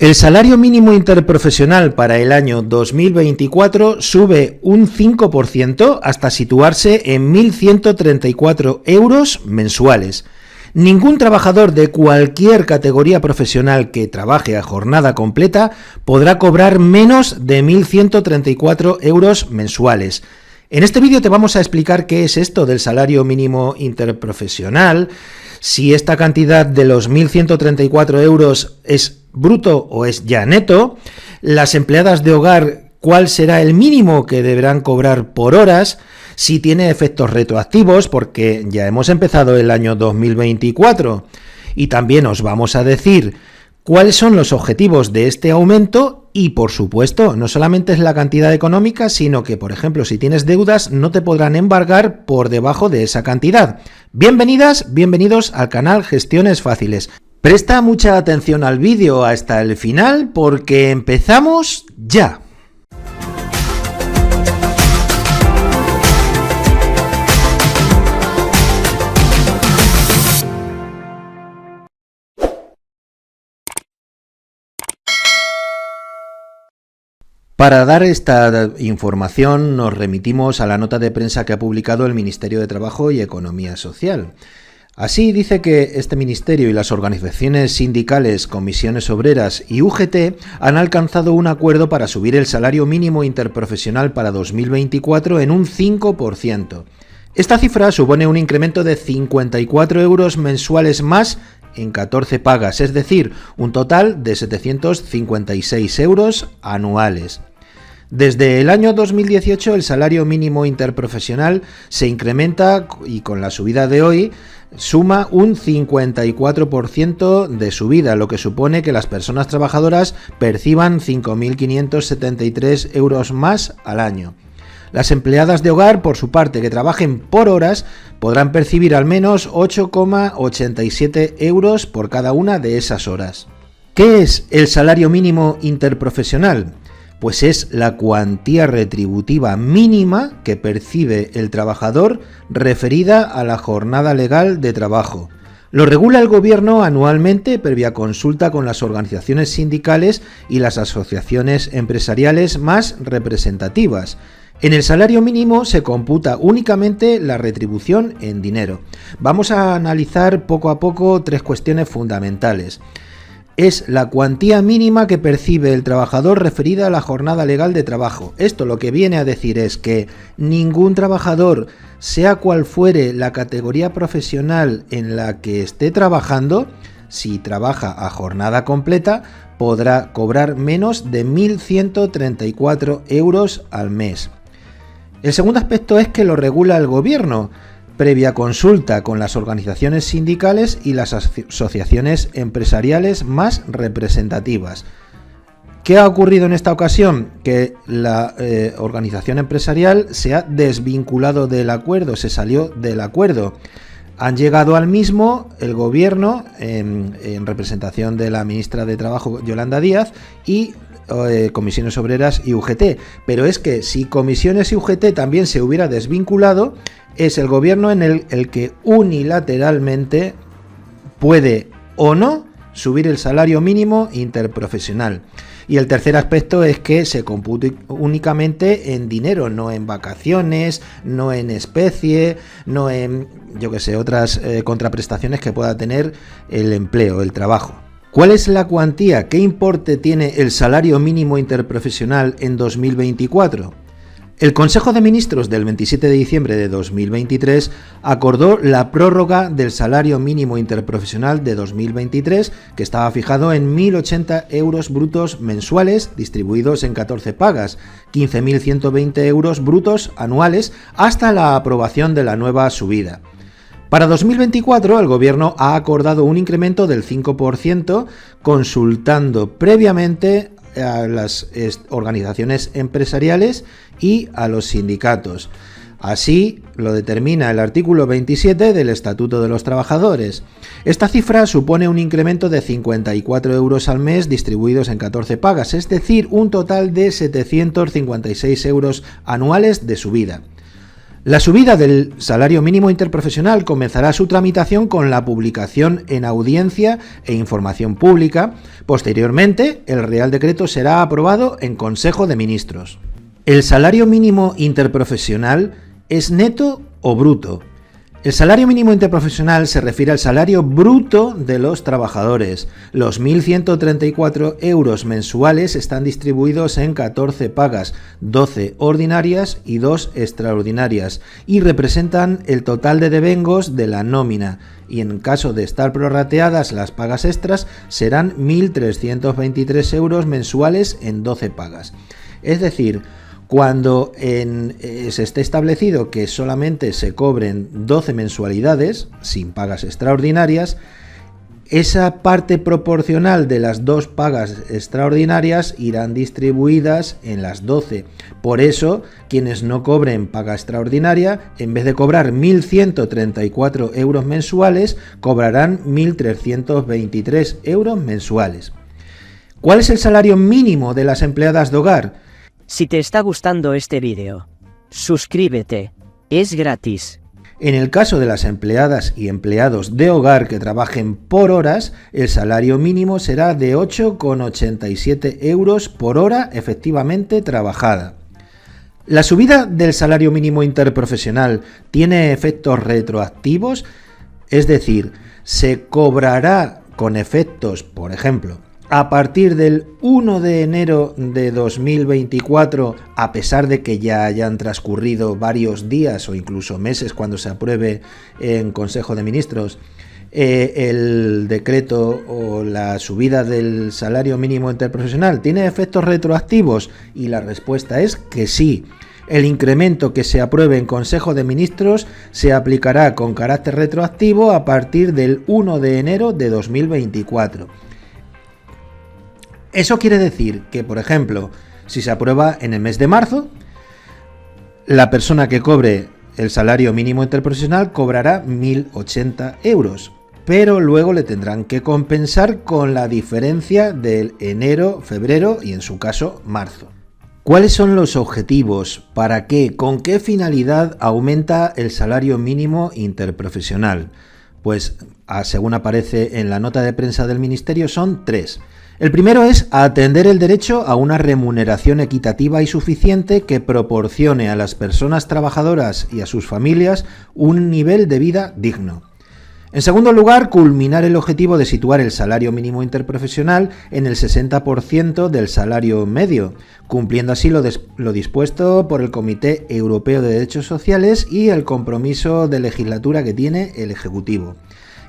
El salario mínimo interprofesional para el año 2024 sube un 5% hasta situarse en 1.134 euros mensuales. Ningún trabajador de cualquier categoría profesional que trabaje a jornada completa podrá cobrar menos de 1.134 euros mensuales. En este vídeo te vamos a explicar qué es esto del salario mínimo interprofesional, si esta cantidad de los 1.134 euros es bruto o es ya neto, las empleadas de hogar cuál será el mínimo que deberán cobrar por horas, si tiene efectos retroactivos porque ya hemos empezado el año 2024 y también os vamos a decir cuáles son los objetivos de este aumento y, por supuesto, no solamente es la cantidad económica, sino que, por ejemplo, si tienes deudas no te podrán embargar por debajo de esa cantidad. Bienvenidas, bienvenidos al canal Gestiones Fáciles. Presta mucha atención al vídeo hasta el final porque empezamos ya. Para dar esta información nos remitimos a la nota de prensa que ha publicado el Ministerio de Trabajo y Economía Social. Así dice que este ministerio y las organizaciones sindicales, comisiones obreras y UGT han alcanzado un acuerdo para subir el salario mínimo interprofesional para 2024 en un 5%. Esta cifra supone un incremento de 54 euros mensuales más en 14 pagas, es decir, un total de 756 euros anuales. Desde el año 2018 el salario mínimo interprofesional se incrementa y con la subida de hoy suma un 54% de subida, lo que supone que las personas trabajadoras perciban 5.573 euros más al año. Las empleadas de hogar, por su parte, que trabajen por horas, podrán percibir al menos 8,87 euros por cada una de esas horas. ¿Qué es el salario mínimo interprofesional? Pues es la cuantía retributiva mínima que percibe el trabajador referida a la jornada legal de trabajo. Lo regula el gobierno anualmente previa consulta con las organizaciones sindicales y las asociaciones empresariales más representativas. En el salario mínimo se computa únicamente la retribución en dinero. Vamos a analizar poco a poco tres cuestiones fundamentales. Es la cuantía mínima que percibe el trabajador referida a la jornada legal de trabajo. Esto lo que viene a decir es que ningún trabajador, sea cual fuere la categoría profesional en la que esté trabajando, si trabaja a jornada completa, podrá cobrar menos de 1.134 euros al mes. El segundo aspecto es que lo regula el gobierno, previa consulta con las organizaciones sindicales y las asociaciones empresariales más representativas. ¿Qué ha ocurrido en esta ocasión? Que la organización empresarial se ha desvinculado del acuerdo, se salió del acuerdo. Han llegado al mismo el gobierno, en representación de la ministra de Trabajo, Yolanda Díaz, y comisiones obreras y UGT. Pero es que si comisiones y UGT también se hubiera desvinculado, es el gobierno en el que unilateralmente puede o no subir el salario mínimo interprofesional. Y el tercer aspecto es que se compute únicamente en dinero, no en vacaciones, no en especie, no en, otras contraprestaciones que pueda tener el empleo, el trabajo. ¿Cuál es la cuantía? ¿Qué importe tiene el salario mínimo interprofesional en 2024? El Consejo de Ministros del 27 de diciembre de 2023 acordó la prórroga del salario mínimo interprofesional de 2023, que estaba fijado en 1.080 euros brutos mensuales distribuidos en 14 pagas, 15.120 euros brutos anuales, hasta la aprobación de la nueva subida. Para 2024 el Gobierno ha acordado un incremento del 5%, consultando previamente a las organizaciones empresariales y a los sindicatos. Así lo determina el artículo 27 del Estatuto de los Trabajadores. Esta cifra supone un incremento de 54 euros al mes distribuidos en 14 pagas, es decir, un total de 756 euros anuales de subida. La subida del salario mínimo interprofesional comenzará su tramitación con la publicación en audiencia e información pública. Posteriormente, el Real Decreto será aprobado en Consejo de Ministros. ¿El salario mínimo interprofesional es neto o bruto? El salario mínimo interprofesional se refiere al salario bruto de los trabajadores. Los 1.134 euros mensuales están distribuidos en 14 pagas, 12 ordinarias y 2 extraordinarias, y representan el total de devengos de la nómina, y en caso de estar prorrateadas las pagas extras serán 1.323 euros mensuales en 12 pagas. Es decir, cuando se esté establecido que solamente se cobren 12 mensualidades, sin pagas extraordinarias, esa parte proporcional de las 2 pagas extraordinarias irán distribuidas en las 12. Por eso, quienes no cobren paga extraordinaria, en vez de cobrar 1.134 euros mensuales, cobrarán 1.323 euros mensuales. ¿Cuál es el salario mínimo de las empleadas de hogar? Si te está gustando este vídeo, suscríbete, es gratis. En el caso de las empleadas y empleados de hogar que trabajen por horas, el salario mínimo será de 8,87 euros por hora efectivamente trabajada. ¿La subida del salario mínimo interprofesional tiene efectos retroactivos? Es decir, ¿se cobrará con efectos, por ejemplo, a partir del 1 de enero de 2024, a pesar de que ya hayan transcurrido varios días o incluso meses cuando se apruebe en Consejo de Ministros el decreto o la subida del salario mínimo interprofesional? ¿Tiene efectos retroactivos? Y la respuesta es que sí. El incremento que se apruebe en Consejo de Ministros se aplicará con carácter retroactivo a partir del 1 de enero de 2024. Eso quiere decir que, por ejemplo, si se aprueba en el mes de marzo, la persona que cobre el salario mínimo interprofesional cobrará 1.080 euros, pero luego le tendrán que compensar con la diferencia del enero, febrero y, en su caso, marzo. ¿Cuáles son los objetivos? ¿Para qué? ¿Con qué finalidad aumenta el salario mínimo interprofesional? Pues, según aparece en la nota de prensa del Ministerio, son 3. El primero es atender el derecho a una remuneración equitativa y suficiente que proporcione a las personas trabajadoras y a sus familias un nivel de vida digno. En segundo lugar, culminar el objetivo de situar el salario mínimo interprofesional en el 60% del salario medio, cumpliendo así lo dispuesto por el Comité Europeo de Derechos Sociales y el compromiso de legislatura que tiene el Ejecutivo.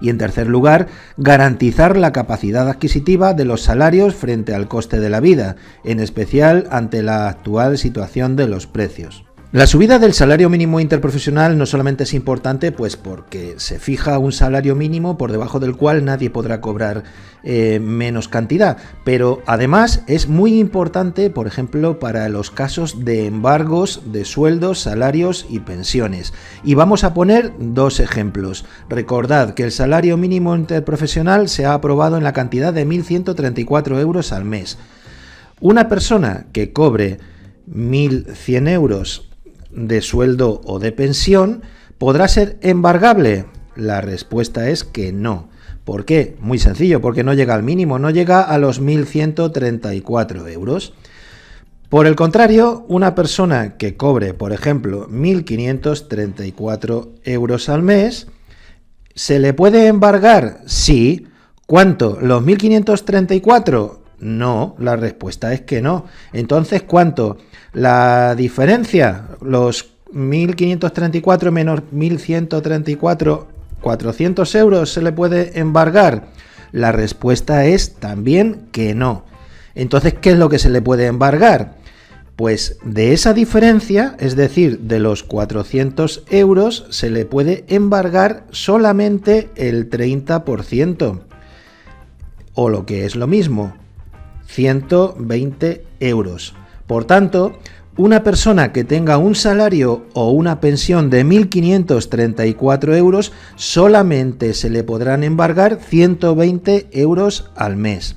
Y en tercer lugar, garantizar la capacidad adquisitiva de los salarios frente al coste de la vida, en especial ante la actual situación de los precios. La subida del salario mínimo interprofesional no solamente es importante pues porque se fija un salario mínimo por debajo del cual nadie podrá cobrar menos cantidad, pero además es muy importante, por ejemplo, para los casos de embargos de sueldos, salarios y pensiones. Y vamos a poner 2 ejemplos. Recordad que el salario mínimo interprofesional se ha aprobado en la cantidad de 1.134 euros al mes. Una persona que cobre 1.100 euros de sueldo o de pensión, ¿podrá ser embargable? La respuesta es que no. ¿Por qué? Muy sencillo, porque no llega al mínimo, no llega a los 1.134 euros. Por el contrario, una persona que cobre, por ejemplo, 1.534 euros al mes, ¿se le puede embargar? Sí. ¿Cuánto? ¿Los 1.534? No, la respuesta es que no. Entonces, ¿cuánto? La diferencia, los 1.534 menos 1.134, 400 euros, ¿se le puede embargar? La respuesta es también que no. Entonces, ¿qué es lo que se le puede embargar? Pues de esa diferencia, es decir, de los 400 euros, se le puede embargar solamente el 30%. O lo que es lo mismo, 120 euros. Por tanto, una persona que tenga un salario o una pensión de 1.534 euros solamente se le podrán embargar 120 euros al mes.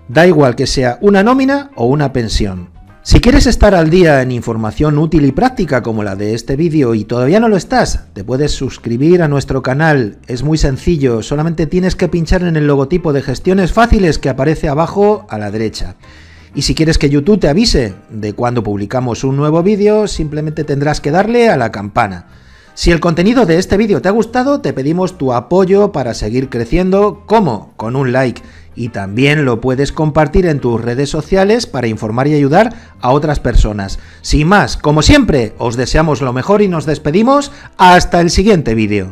Da igual que sea una nómina o una pensión. Si quieres estar al día en información útil y práctica como la de este vídeo y todavía no lo estás, te puedes suscribir a nuestro canal. Es muy sencillo, solamente tienes que pinchar en el logotipo de Gestiones Fáciles que aparece abajo a la derecha. Y si quieres que YouTube te avise de cuando publicamos un nuevo vídeo, simplemente tendrás que darle a la campana. Si el contenido de este vídeo te ha gustado, te pedimos tu apoyo para seguir creciendo. ¿Cómo? Con un like. Y también lo puedes compartir en tus redes sociales para informar y ayudar a otras personas. Sin más, como siempre, os deseamos lo mejor y nos despedimos hasta el siguiente vídeo.